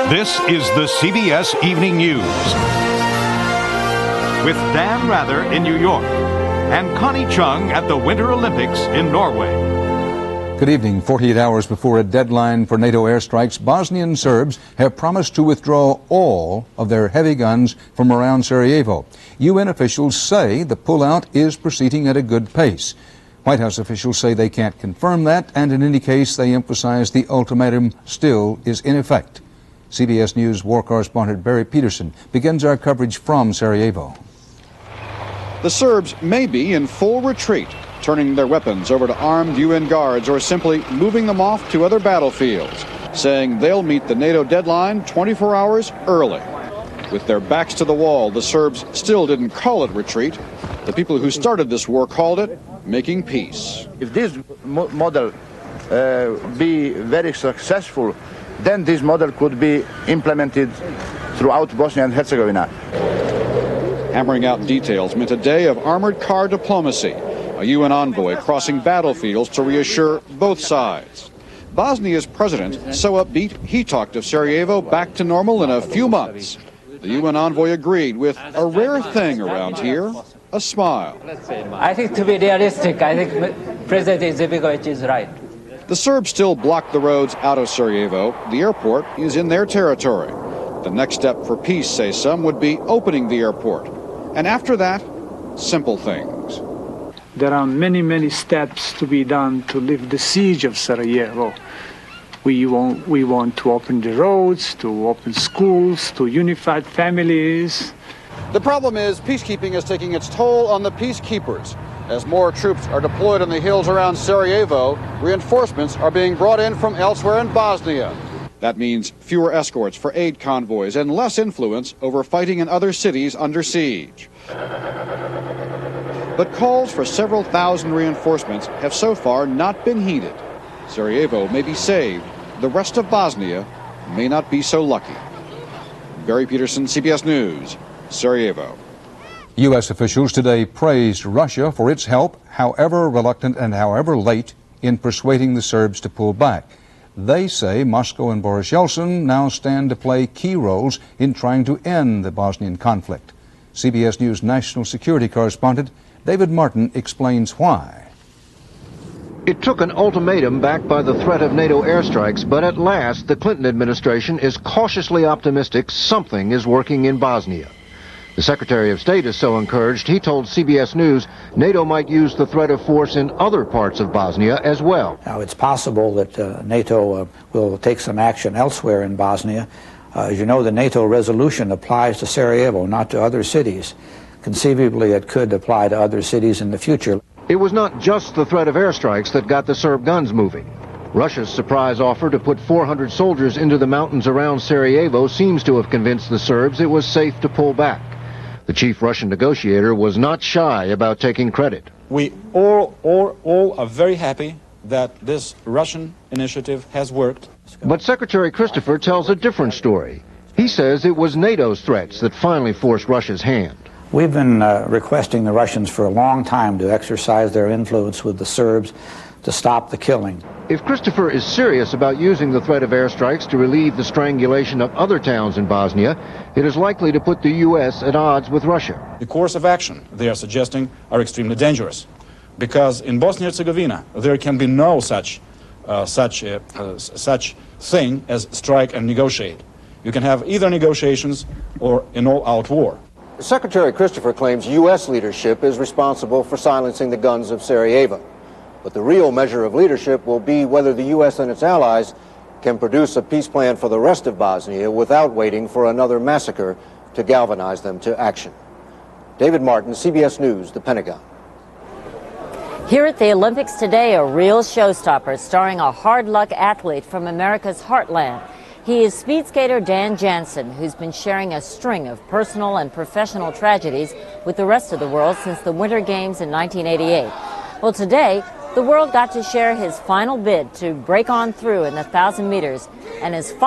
This is the CBS Evening News with Dan Rather in New York and Connie Chung at the Winter Olympics in Norway. Good evening. 48 hours before a deadline for NATO airstrikes, Bosnian Serbs have promised to withdraw all of their heavy guns from around Sarajevo. UN officials say the pullout is proceeding at a good pace. White House officials say they can't confirm that, and in any case, they emphasize the ultimatum still is in effect. CBS News war correspondent Barry Peterson begins our coverage from Sarajevo. The Serbs may be in full retreat, turning their weapons over to armed UN guards or simply moving them off to other battlefields, saying they'll meet the NATO deadline 24 hours early. With their backs to the wall, the Serbs still didn't call it retreat. The people who started this war called it making peace. If this model be very successful, then this model could be implemented throughout Bosnia and Herzegovina. Hammering out details meant a day of armored car diplomacy, a UN envoy crossing battlefields to reassure both sides. Bosnia's president, so upbeat, he talked of Sarajevo back to normal in a few months. The UN envoy agreed with a rare thing around here, a smile. I think to be realistic, I think President Izetbegovic is right. The Serbs still block the roads out of Sarajevo. The airport is in their territory. The next step for peace, say some, would be opening the airport. And after that, simple things. There are many steps to be done to lift the siege of Sarajevo. We want to open the roads, to open schools, to unify families. The problem is peacekeeping is taking its toll on the peacekeepers. As more troops are deployed on the hills around Sarajevo, reinforcements are being brought in from elsewhere in Bosnia. That means fewer escorts for aid convoys and less influence over fighting in other cities under siege. But calls for several thousand reinforcements have so far not been heeded. Sarajevo may be saved. The rest of Bosnia may not be so lucky. Barry Peterson, CBS News, Sarajevo. U.S. officials today praised Russia for its help, however reluctant and however late, in persuading the Serbs to pull back. They say Moscow and Boris Yeltsin now stand to play key roles in trying to end the Bosnian conflict. CBS News national security correspondent David Martin explains why. It took an ultimatum backed by the threat of NATO airstrikes, but at last the Clinton administration is cautiously optimistic something is working in Bosnia. The Secretary of State is so encouraged, he told CBS News NATO might use the threat of force in other parts of Bosnia as well. Now, it's possible that NATO will take some action elsewhere in Bosnia. As you know, the NATO resolution applies to Sarajevo, not to other cities. Conceivably, it could apply to other cities in the future. It was not just the threat of airstrikes that got the Serb guns moving. Russia's surprise offer to put 400 soldiers into the mountains around Sarajevo seems to have convinced the Serbs it was safe to pull back. The chief Russian negotiator was not shy about taking credit. We all are very happy that this Russian initiative has worked. But Secretary Christopher tells a different story. He says it was NATO's threats that finally forced Russia's hand. We've been requesting the Russians for a long time to exercise their influence with the Serbs to stop the killing. If Christopher is serious about using the threat of airstrikes to relieve the strangulation of other towns in Bosnia, it is likely to put the U.S. at odds with Russia. The course of action they are suggesting are extremely dangerous, because in Bosnia-Herzegovina there can be no such thing as strike and negotiate. You can have either negotiations or an all-out war. Secretary Christopher claims U.S. leadership is responsible for silencing the guns of Sarajevo. But the real measure of leadership will be whether the U.S. and its allies can produce a peace plan for the rest of Bosnia without waiting for another massacre to galvanize them to action. David Martin, CBS News, The Pentagon. Here at the Olympics today, a real showstopper starring a hard-luck athlete from America's heartland. He is speed skater Dan Jansen, who's been sharing a string of personal and professional tragedies with the rest of the world since the Winter Games in 1988. Well, today, the world got to share his final bid to break on through in the 1,000 meters and his final